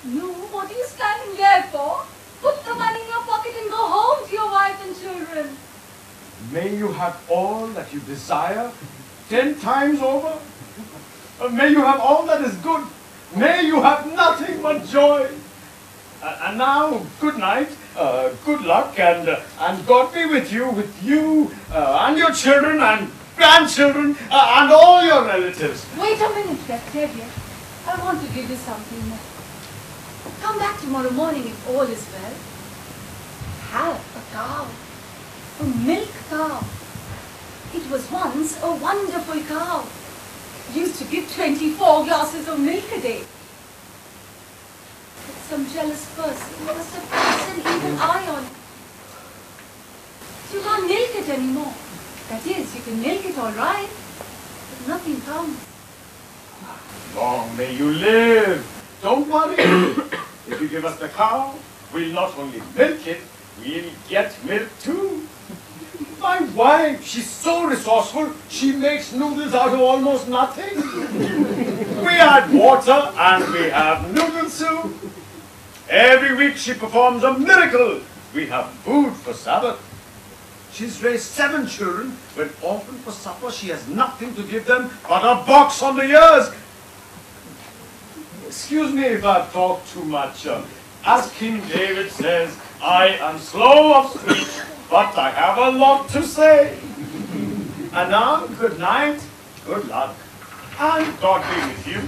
No, what are you standing there for? Put the money in your pocket and go home to your wife and children. May you have all that you desire 10 times over. May you have all that is good. May you have nothing but joy. And now, good night, good luck, and God be with you and your children and grandchildren and all your relatives. Wait a minute, Tevye. I want to give you something more. Come back tomorrow morning if all is well. Have a cow, a milk cow. It was once a wonderful cow. Used to give 24 glasses of milk a day. But some jealous person must have cast an evil eye on it. You can't milk it anymore. That is, you can milk it all right, but nothing comes. Long may you live. Don't worry. If you give us the cow, we'll not only milk it, we'll get milk too. My wife, she's so resourceful, she makes noodles out of almost nothing. We add water and we have noodle soup. Every week she performs a miracle. We have food for Sabbath. She's raised 7 children, when often for supper she has nothing to give them but a box on the ears. Excuse me if I've talked too much. As King David says, I am slow of speech, but I have a lot to say. And now, good night, good luck, and God be with you.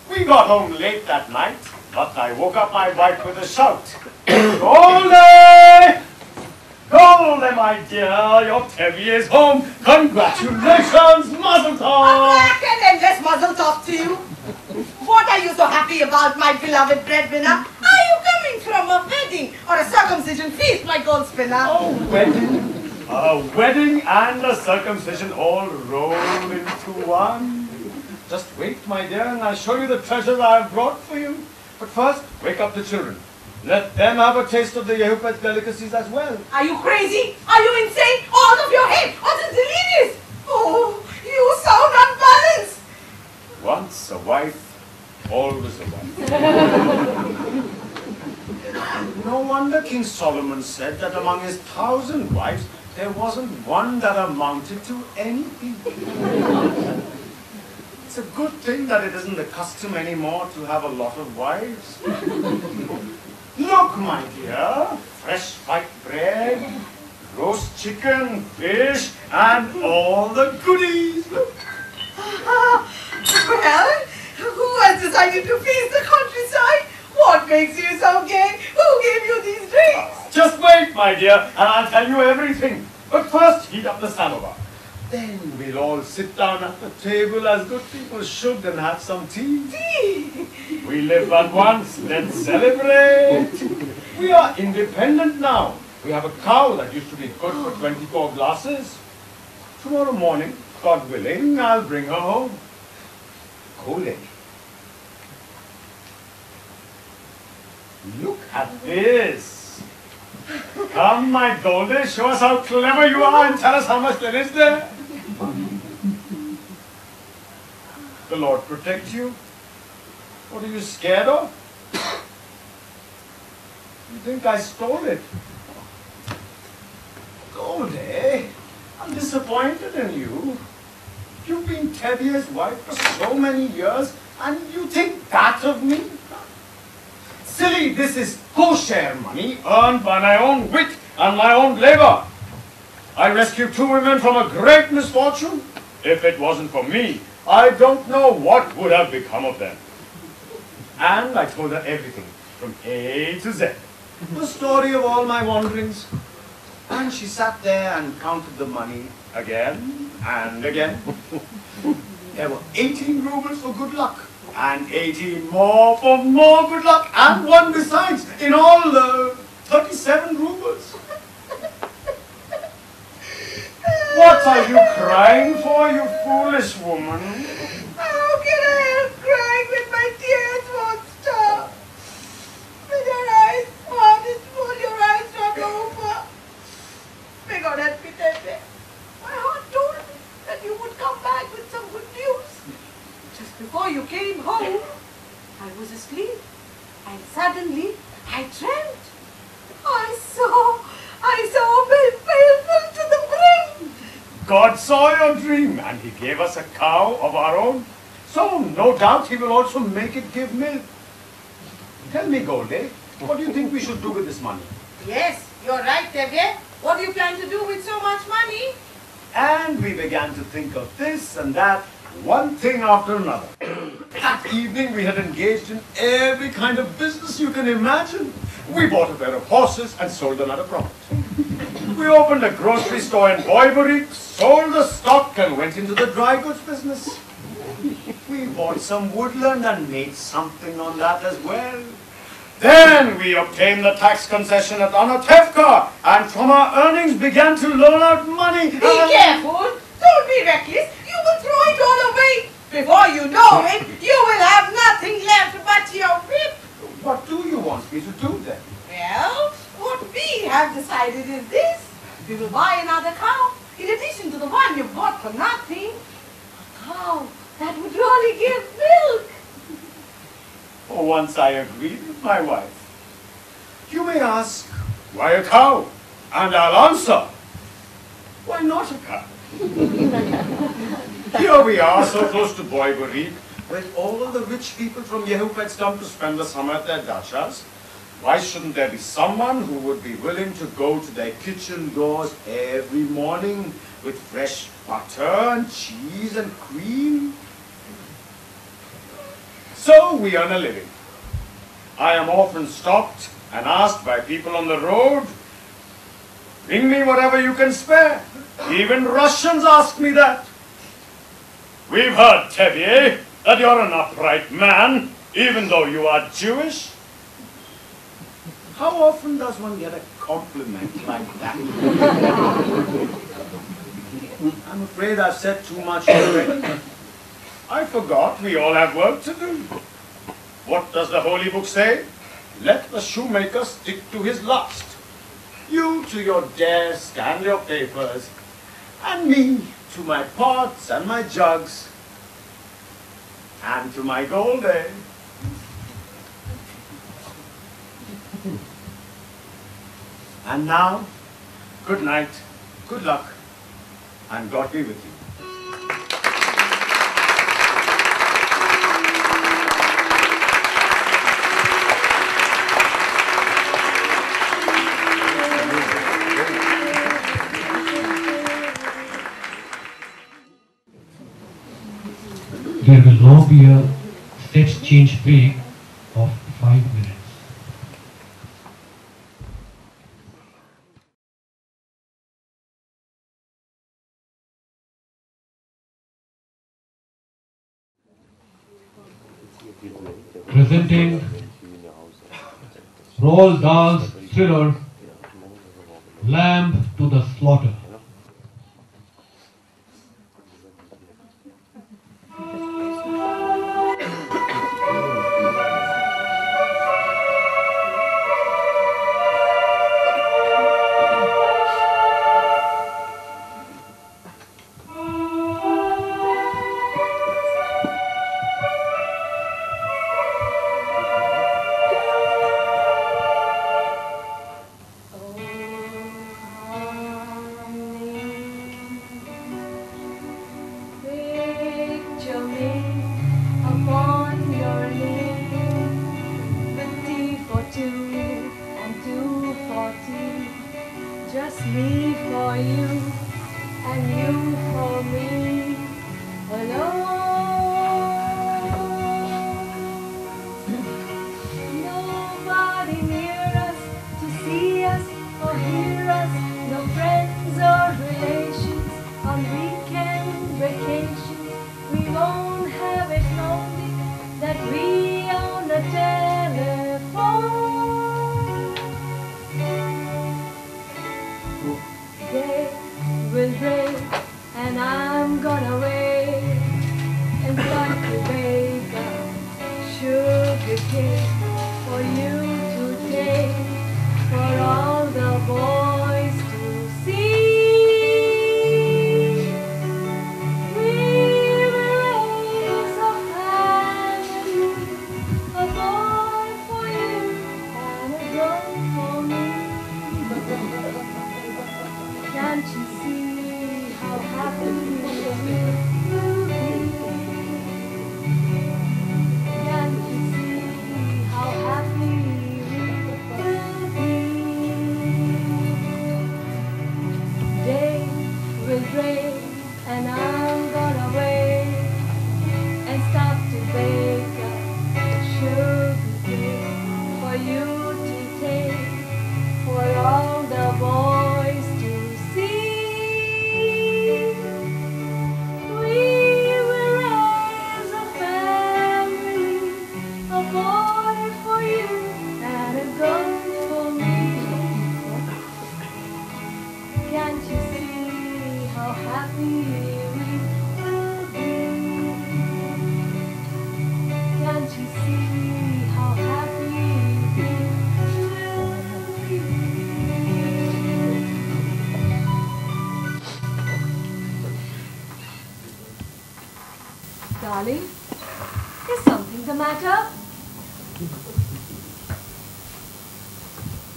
We got home late that night, but I woke up my wife with a shout. Goldie! Goldie, my dear, your Tevye is home. Congratulations, mazel tov! An endless mazel tov to you. What are you so happy about, my beloved breadwinner? Are you coming from a wedding or a circumcision feast, my gold spinner? A wedding. A wedding and a circumcision all rolled into one. Just wait, my dear, and I'll show you the treasures I have brought for you. But first, wake up the children. Let them have a taste of the Yehupet's delicacies as well. Are you crazy? Are you insane? Out of your head? Utter delirious? Oh, you sound unbalanced. Once a wife, always a wife. No wonder King Solomon said that among his 1,000 wives, there wasn't one that amounted to anything. It's a good thing that it isn't the custom anymore to have a lot of wives. Look, my dear, fresh white bread, roast chicken, fish, and all the goodies. Well, who has decided to feast the countryside? What makes you so gay? Who gave you these drinks? Just wait, my dear, and I'll tell you everything. But first, heat up the samovar. Then we'll all sit down at the table as good people should and have some tea. Tea? We live but once, let's celebrate. We are independent now. We have a cow that used to be good for 24 glasses. Tomorrow morning, God willing, I'll bring her home. Golden. Look at this. Come, my Goldie, show us how clever you are and tell us how much there is there. The Lord protect you. What are you scared of? You think I stole it? Goldie, I'm disappointed in you. You've been Tevye's wife for so many years, and you think that of me? Silly, this is kosher money earned by my own wit and my own labor. I rescued 2 women from a great misfortune. If it wasn't for me, I don't know what would have become of them. And I told her everything, from A to Z. The story of all my wanderings. And she sat there and counted the money again and again. There were 18 rubles for good luck, and 18 more for more good luck, and 1 besides. In all, 37 rubles. What are you crying for, you foolish woman? How can I help crying when my tears won't stop? When sleep. And suddenly, I dreamt. I saw milk pail filled to the brim. God saw your dream and he gave us a cow of our own. So no doubt he will also make it give milk. Tell me, Goldie, what do you think we should do with this money? Yes, you're right, Tevye. What do you plan to do with so much money? And we began to think of this and that, one thing after another. That evening we had engaged in every kind of business you can imagine. We bought a pair of horses and sold them at a profit. We opened a grocery store in Boybury, sold the stock and went into the dry goods business. We bought some woodland and made something on that as well. Then we obtained the tax concession at Anatevka and from our earnings began to loan out money. Be careful. Don't be reckless. You will throw it all away. Before you know it, you will have nothing left but your whip. What do you want me to do then? Well, what we have decided is this. We will buy another cow, in addition to the one you bought for nothing. A cow that would really give milk. For once I agreed with my wife. You may ask, why a cow? And I'll answer, why not a cow? Here we are, so close to Boybury, where all of the rich people from Yehupets come to spend the summer at their dachas. Why shouldn't there be someone who would be willing to go to their kitchen doors every morning with fresh butter and cheese and cream? So we earn a living. I am often stopped and asked by people on the road, bring me whatever you can spare. Even Russians ask me that. We've heard, Tevye, that you're an upright man, even though you are Jewish. How often does one get a compliment like that? I'm afraid I've said too much already. I forgot we all have work to do. What does the Holy Book say? Let the shoemaker stick to his last. You to your desk and your papers, and me to my pots and my jugs, and to my Goldie. And now, good night, good luck, and God be with you. There will now be a step change break of 5 minutes. Presenting Roald Dahl's thriller Lamb to the Slaughter.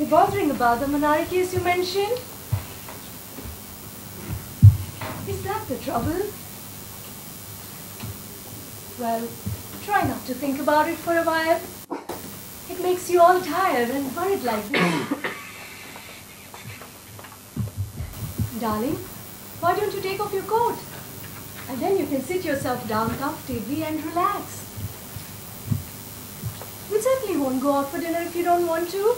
They're bothering about the Manari case you mentioned. Is that the trouble? Well, try not to think about it for a while. It makes you all tired and worried like this. Darling, why don't you take off your coat? And then you can sit yourself down comfortably and relax. We certainly won't go out for dinner if you don't want to.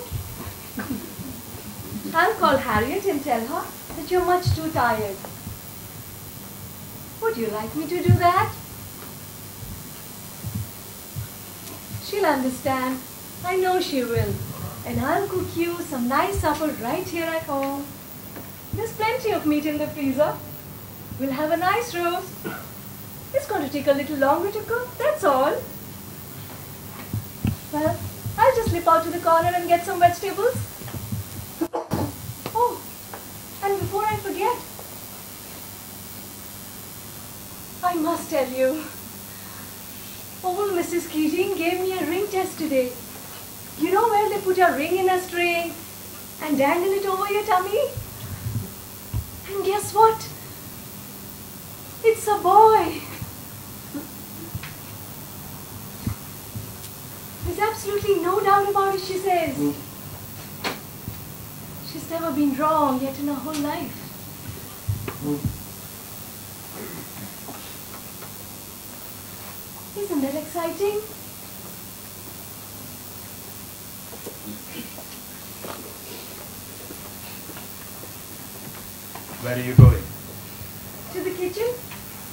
I'll call Harriet and tell her that you're much too tired. Would you like me to do that? She'll understand. I know she will. And I'll cook you some nice supper right here at home. There's plenty of meat in the freezer. We'll have a nice roast. It's going to take a little longer to cook, that's all. Well, I'll just slip out to the corner and get some vegetables. Oh, and before I forget, I must tell you, old Mrs. Keating gave me a ring test today. You know where they put a ring in a string and dangle it over your tummy? And guess what? It's a boy. There's absolutely no doubt about it, she says. She's never been wrong yet in her whole life. Isn't that exciting? Where are you going? To the kitchen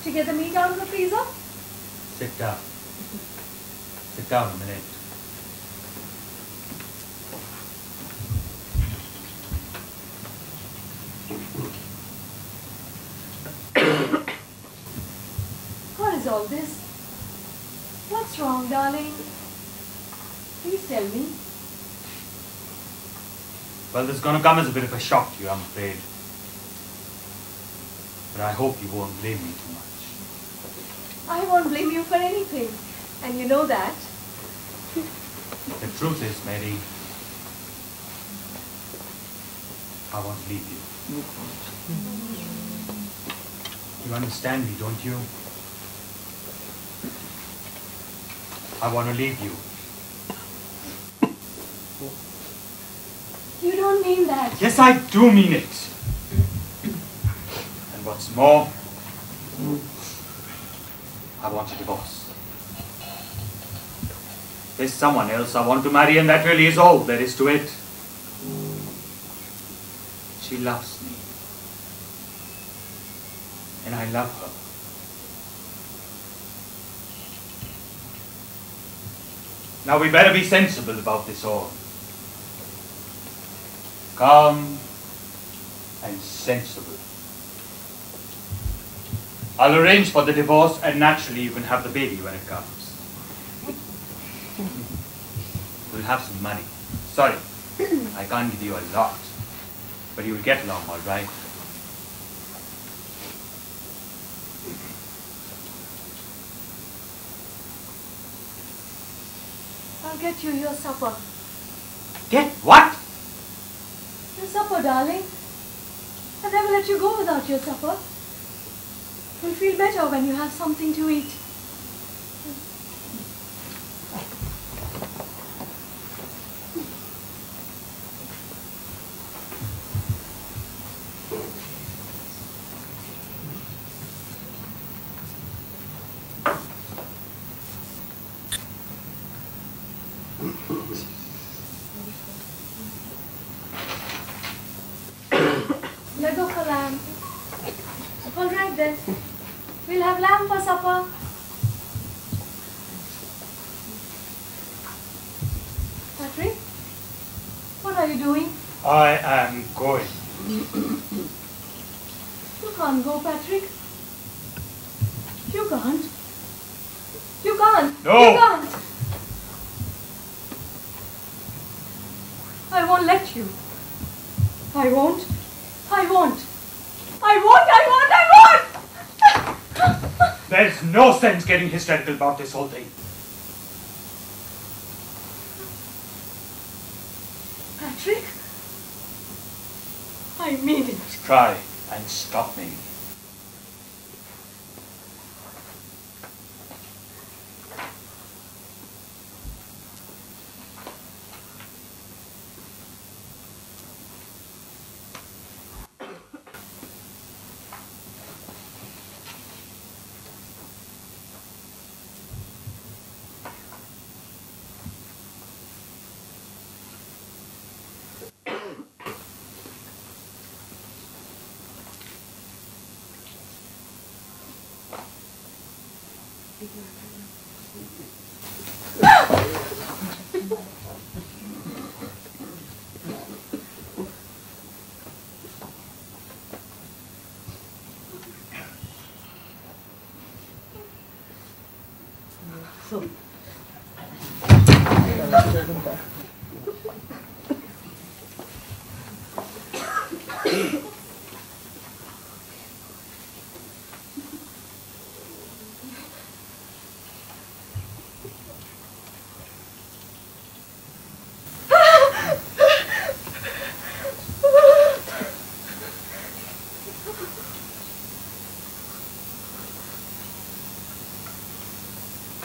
to get the meat out of the freezer. Sit down. Sit down a minute. What is all this? What's wrong, darling? Please tell me. Well, this is going to come as a bit of a shock to you, I'm afraid. But I hope you won't blame me too much. I won't blame you for anything. And you know that. The truth is, Mary, I want to leave you. You understand me, don't you? I want to leave you. You don't mean that. Yes, I do mean it. And what's more, I want a divorce. There's someone else I want to marry, and that really is all there is to it. She loves me. And I love her. Now we better be sensible about this all. Calm and sensible. I'll arrange for the divorce, and naturally you can have the baby when it comes. We'll have some money. Sorry, I can't give you a lot, but you'll get along all right. I'll get you your supper. Get what? Your supper, darling. I'll never let you go without your supper. You'll feel better when you have something to eat. Let go for lamb. All right then. We'll have lamb for supper. Patrick, what are you doing? I am going. You can't go, Patrick. You can't. You can't. No. You can't. I won't let you. I won't. I won't. I won't. I won't. I won't. There's no sense getting hysterical about this whole thing. trick. I mean it. Cry and stop me.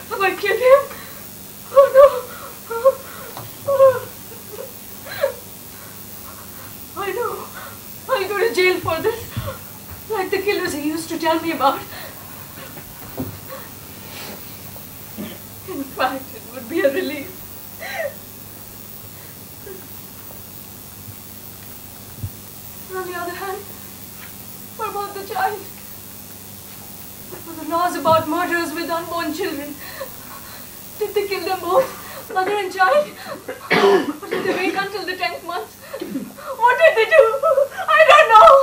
Have I killed him? Oh no! I know. I'll go to jail for this. Like the killers he used to tell me about. In fact, it would be a relief. On the other hand, what about the child? For the laws about murderers with unborn children. Did they kill them both, mother and child? Or did they wait until the 10th month? What did they do? I don't know.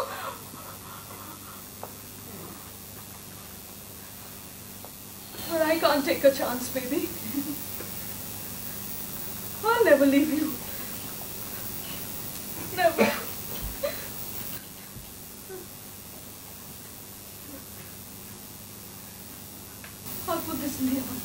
But I can't take a chance, baby. I'll never leave you. Never. I'll put this in the oven.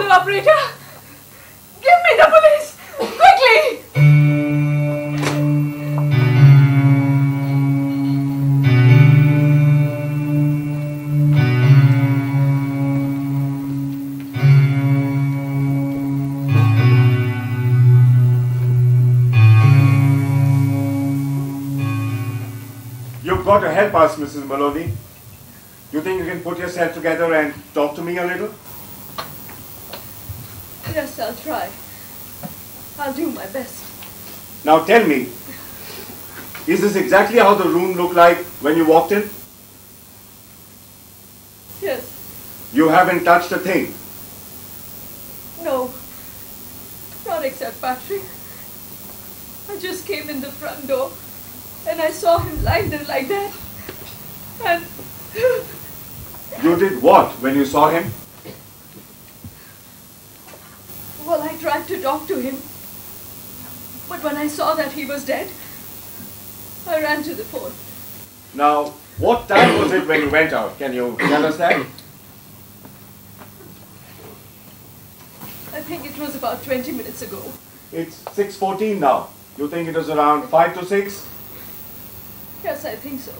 call operator. Give me the police. Quickly. You've got to help us, Mrs. Maloney. You think you can put yourself together and talk to me a little? Yes, I'll try. I'll do my best. Now tell me, is this exactly how the room looked like when you walked in? Yes. You haven't touched a thing. No. Not except Patrick. I just came in the front door and I saw him lying there like that. And... You did what when you saw him? Well, I tried to talk to him. But when I saw that he was dead, I ran to the phone. Now, what time was it when you went out? Can you tell us that? I think it was about 20 minutes ago. It's 6:14 now. You think it was around 5 to 6? Yes, I think so.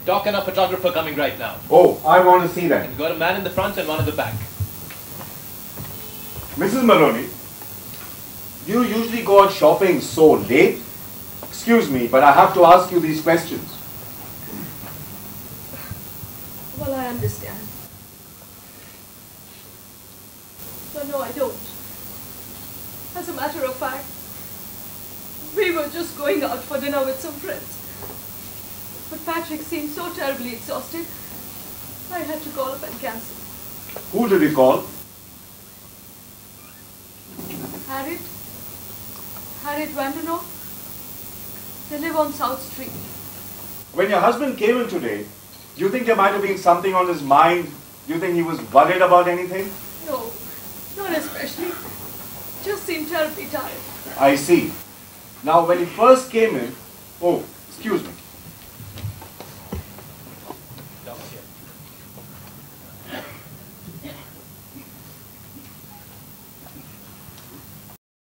Doc and a photographer coming right now. Oh, I want to see that. We've got a man in the front and one in the back. Mrs. Maloney, do you usually go out shopping so late? Excuse me, but I have to ask you these questions. Well, I understand. But no, I don't. As a matter of fact, we were just going out for dinner with some friends. But Patrick seemed so terribly exhausted, I had to call up and cancel. Who did you call? Harriet Vandeno. They live on South Street. When your husband came in today, do you think there might have been something on his mind? Do you think he was worried about anything? No, not especially. Just seemed terribly tired. I see. Now, when he first came in... Oh, excuse me. Doc's here.